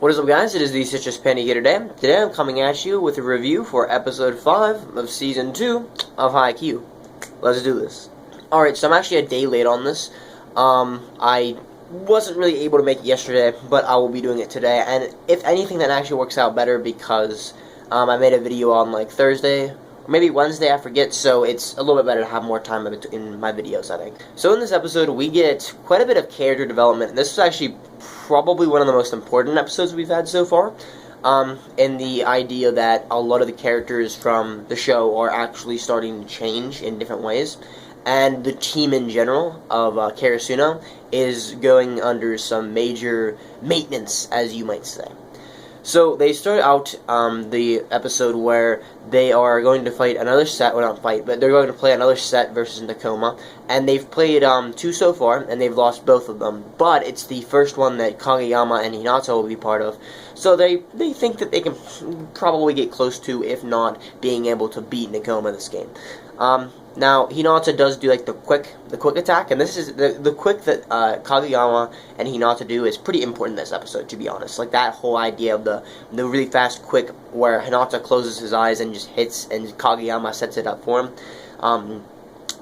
What is up, guys? It is TheCitrusPanda here today. Today I'm coming at you with a review for episode 5 of season 2 of Haikyuu. Let's do this. Alright, so I'm actually a day late on this. I wasn't really able to make it yesterday, but I will be doing it today. And if anything, that actually works out better because I made a video on like Thursday, or maybe Wednesday, I forget, so it's a little bit better to have more time in my videos, I think. So in this episode, we get quite a bit of character development, and this is actually probably one of the most important episodes we've had so far, in the idea that a lot of the characters from the show are actually starting to change in different ways, and the team in general of Karasuno is going under some major maintenance, as you might say. So they start out the episode where they are going to fight another set, well, not fight, but they're going to play another set versus Nakoma, and they've played 2 so far, and they've lost both of them, but it's the first one that Kageyama and Hinata will be part of, so they think that they can probably get close to, if not being able to beat Nakoma this game. Now, Hinata does do like the quick attack, and this is the quick that Kageyama and Hinata do is pretty important in this episode, to be honest. Like that whole idea of the really fast quick where Hinata closes his eyes and just hits, and Kageyama sets it up for him. And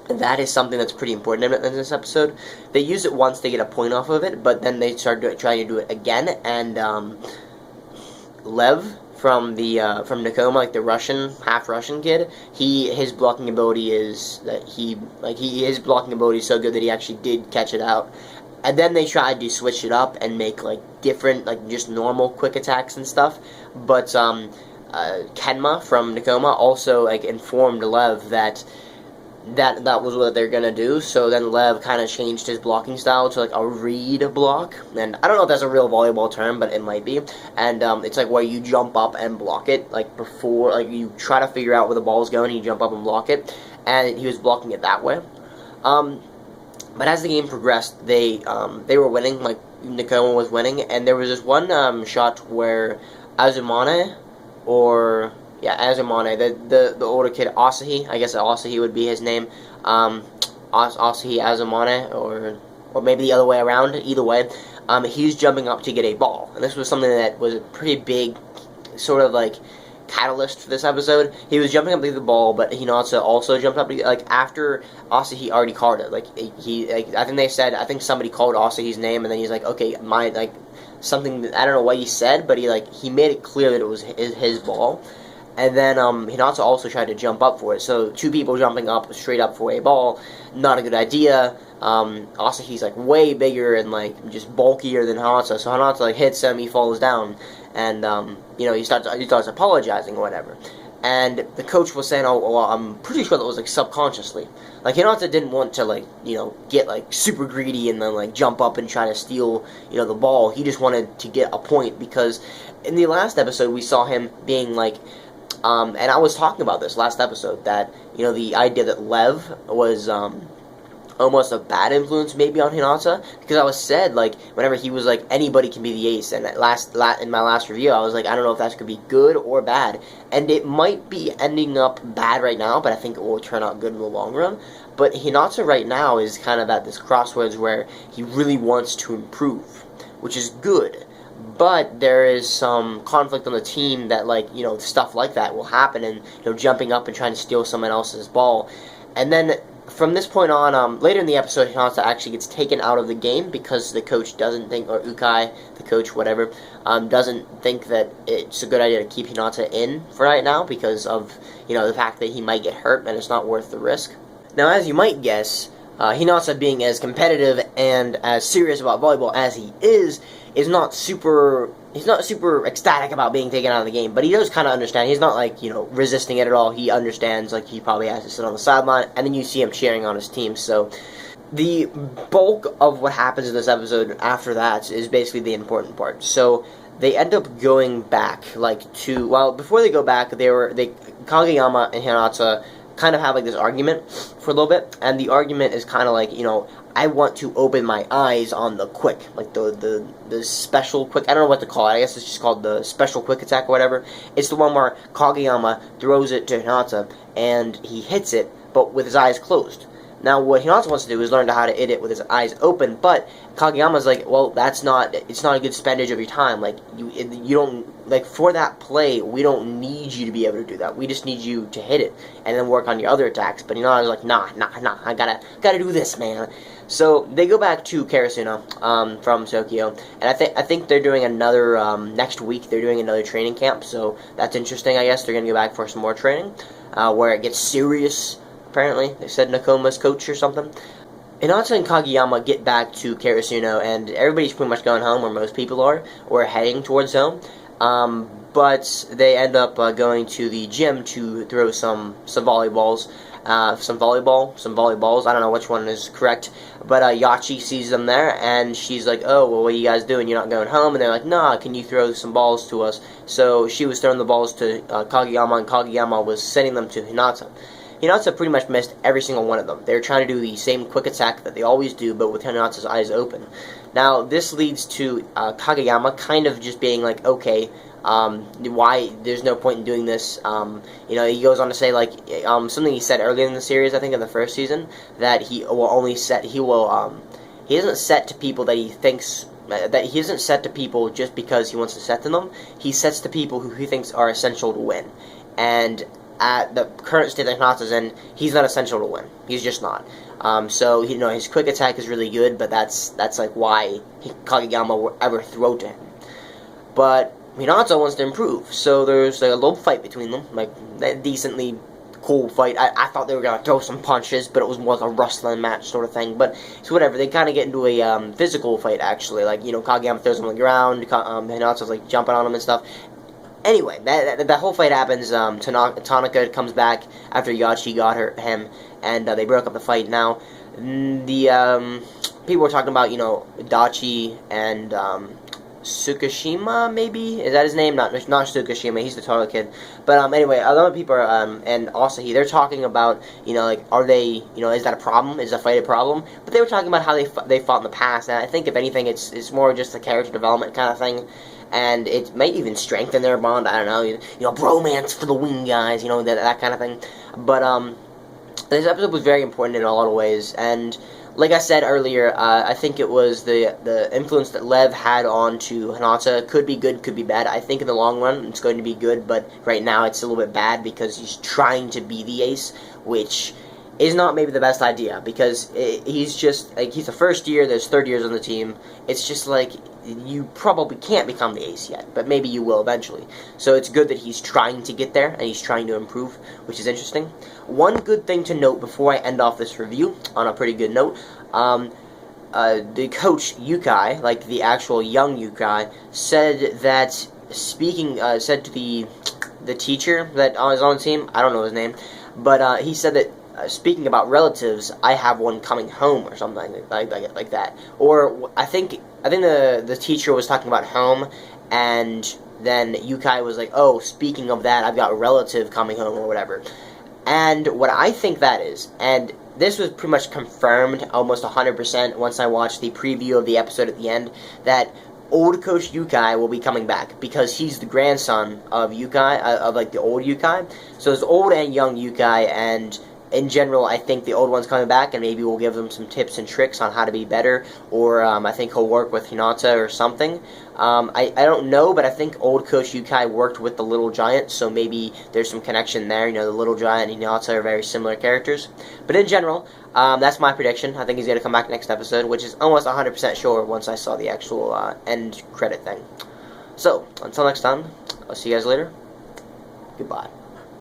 that is something that's pretty important in this episode. They use it once to get a point off of it, but then they start trying to do it again, and Lev from Nakoma, like the half Russian kid, his blocking ability is that his blocking ability is so good that he actually did catch it out. And then they tried to switch it up and make like different, like just normal quick attacks and stuff. But Kenma from Nakoma also like informed Lev that was what they're gonna do. So then Lev kind of changed his blocking style to like a read block, and I don't know if that's a real volleyball term, but it might be. And it's like where you jump up and block it, like before, like you try to figure out where the ball is going, and you jump up and block it. And he was blocking it that way. But as the game progressed, they were winning, like Nakoma was winning, and there was this one shot where Azumane, or yeah, Azumane, the older kid, Asahi, I guess Asahi would be his name, Asahi Azumane, or maybe the other way around, either way, he's jumping up to get a ball, and this was something that was a pretty big, sort of like, catalyst for this episode. He was jumping up to get the ball, but Hinata also jumped up to get, like, after Asahi already called it, like, I think somebody called Asahi's name, and then he's like, okay, something, I don't know what he said, but he made it clear that it was his ball. And then Hinata also tried to jump up for it. So 2 people jumping up straight up for a ball, not a good idea. Asahi's like way bigger and like just bulkier than Hinata. So Hinata like hits him, he falls down, and he starts apologizing or whatever. And the coach was saying, "Oh, well, I'm pretty sure that was like subconsciously. Like Hinata didn't want to like get like super greedy and then like jump up and try to steal the ball. He just wanted to get a point because in the last episode we saw him being like." And I was talking about this last episode, that, the idea that Lev was, almost a bad influence maybe on Hinata, because I was said, like, whenever he was like, anybody can be the ace, and in my last review, I was like, I don't know if that could be good or bad, and it might be ending up bad right now, but I think it will turn out good in the long run. But Hinata right now is kind of at this crossroads where he really wants to improve, which is good. But there is some conflict on the team that, like, stuff like that will happen, and, jumping up and trying to steal someone else's ball. And then, from this point on, later in the episode, Hinata actually gets taken out of the game because the coach doesn't think, or Ukai, the coach, whatever, doesn't think that it's a good idea to keep Hinata in for right now because of, the fact that he might get hurt and it's not worth the risk. Now, as you might guess, Hinata being as competitive and as serious about volleyball as he is not super ecstatic about being taken out of the game, but he does kind of understand. He's not like, resisting it at all. He understands, like, he probably has to sit on the sideline, and then you see him cheering on his team. So the bulk of what happens in this episode after that is basically the important part. So they end up going back, before they go back, Kageyama and Hinata kind of have like this argument for a little bit, and the argument is kind of like, I want to open my eyes on the quick, like the special quick, I don't know what to call it, I guess it's just called the special quick attack or whatever. It's the one where Kageyama throws it to Hinata, and he hits it, but with his eyes closed. Now, what Hinata wants to do is learn how to hit it with his eyes open, but Kageyama's like, well, it's not a good spendage of your time. Like, you don't, like, for that play, we don't need you to be able to do that. We just need you to hit it, and then work on your other attacks. But Hinata's like, nah, I gotta do this, man. So, they go back to Karasuno, from Tokyo, and I think they're doing another, next week, they're doing another training camp, so that's interesting, I guess. They're gonna go back for some more training, where it gets serious. Apparently, they said Nakoma's coach or something. Hinata and Kageyama get back to Karasuno, and everybody's pretty much going home, or most people are, or heading towards home. But they end up going to the gym to throw some volleyballs. Some volleyballs. I don't know which one is correct. But Yachi sees them there, and she's like, oh, well, what are you guys doing? You're not going home? And they're like, nah, can you throw some balls to us? So she was throwing the balls to Kageyama, and Kageyama was sending them to Hinata. Hinata pretty much missed every single one of them. They were trying to do the same quick attack that they always do, but with Hinata's eyes open. Now, this leads to Kageyama kind of just being like, okay, why, there's no point in doing this. He goes on to say, like, something he said earlier in the series, I think in the first season, that he isn't set to people that he thinks, that he isn't set to people just because he wants to set to them. He sets to people who he thinks are essential to win. And at the current state that Hinata's in, he's not essential to win. He's just not. So, his quick attack is really good, but that's like why Kageyama will ever throw to him. But Hinata wants to improve, so there's like a little fight between them, like a decently cool fight. I thought they were going to throw some punches, but it was more like a wrestling match sort of thing. But it's whatever. They kind of get into a physical fight, actually. Like, Kageyama throws him on the ground, Hinata's like jumping on him and stuff. Anyway, that whole fight happens. Tanaka comes back after Yachi got him, and they broke up the fight. Now, the people were talking about, Dachi and Tsukishima, maybe? Is that his name? Not Tsukishima, he's the Taro kid. But anyway, a lot of people are, and Asahi, they're talking about, like, are they, is that a problem? Is the fight a problem? But they were talking about how they fought in the past, and I think, if anything, it's more just a character development kind of thing. And it might even strengthen their bond. I don't know, bromance for the win, guys. That kind of thing. But this episode was very important in a lot of ways. And like I said earlier, I think it was the influence that Lev had onto Hinata. Could be good, could be bad. I think in the long run it's going to be good, but right now it's a little bit bad because he's trying to be the ace, which is not maybe the best idea, because he's just, like, he's the first year, there's third years on the team. It's just like, you probably can't become the ace yet, but maybe you will eventually. So it's good that he's trying to get there, and he's trying to improve, which is interesting. One good thing to note before I end off this review, on a pretty good note, the coach, Yukai, like the actual young Yukai, said that, said to the teacher that is on the team, I don't know his name, but he said that, speaking about relatives, I have one coming home, or something like that. Or I think the teacher was talking about home, and then Yukai was like, oh, speaking of that, I've got a relative coming home, or whatever. And what I think that is, and this was pretty much confirmed almost 100% once I watched the preview of the episode at the end, that old Coach Yukai will be coming back, because he's the grandson of Yukai, of like the old Yukai. So there's old and young Yukai, and in general, I think the old one's coming back, and maybe we'll give them some tips and tricks on how to be better, or I think he'll work with Hinata or something. I don't know, but I think old Coach Yukai worked with the Little Giant, so maybe there's some connection there. The Little Giant and Hinata are very similar characters. But in general, that's my prediction. I think he's going to come back next episode, which is almost 100% sure once I saw the actual end credit thing. So, until next time, I'll see you guys later. Goodbye.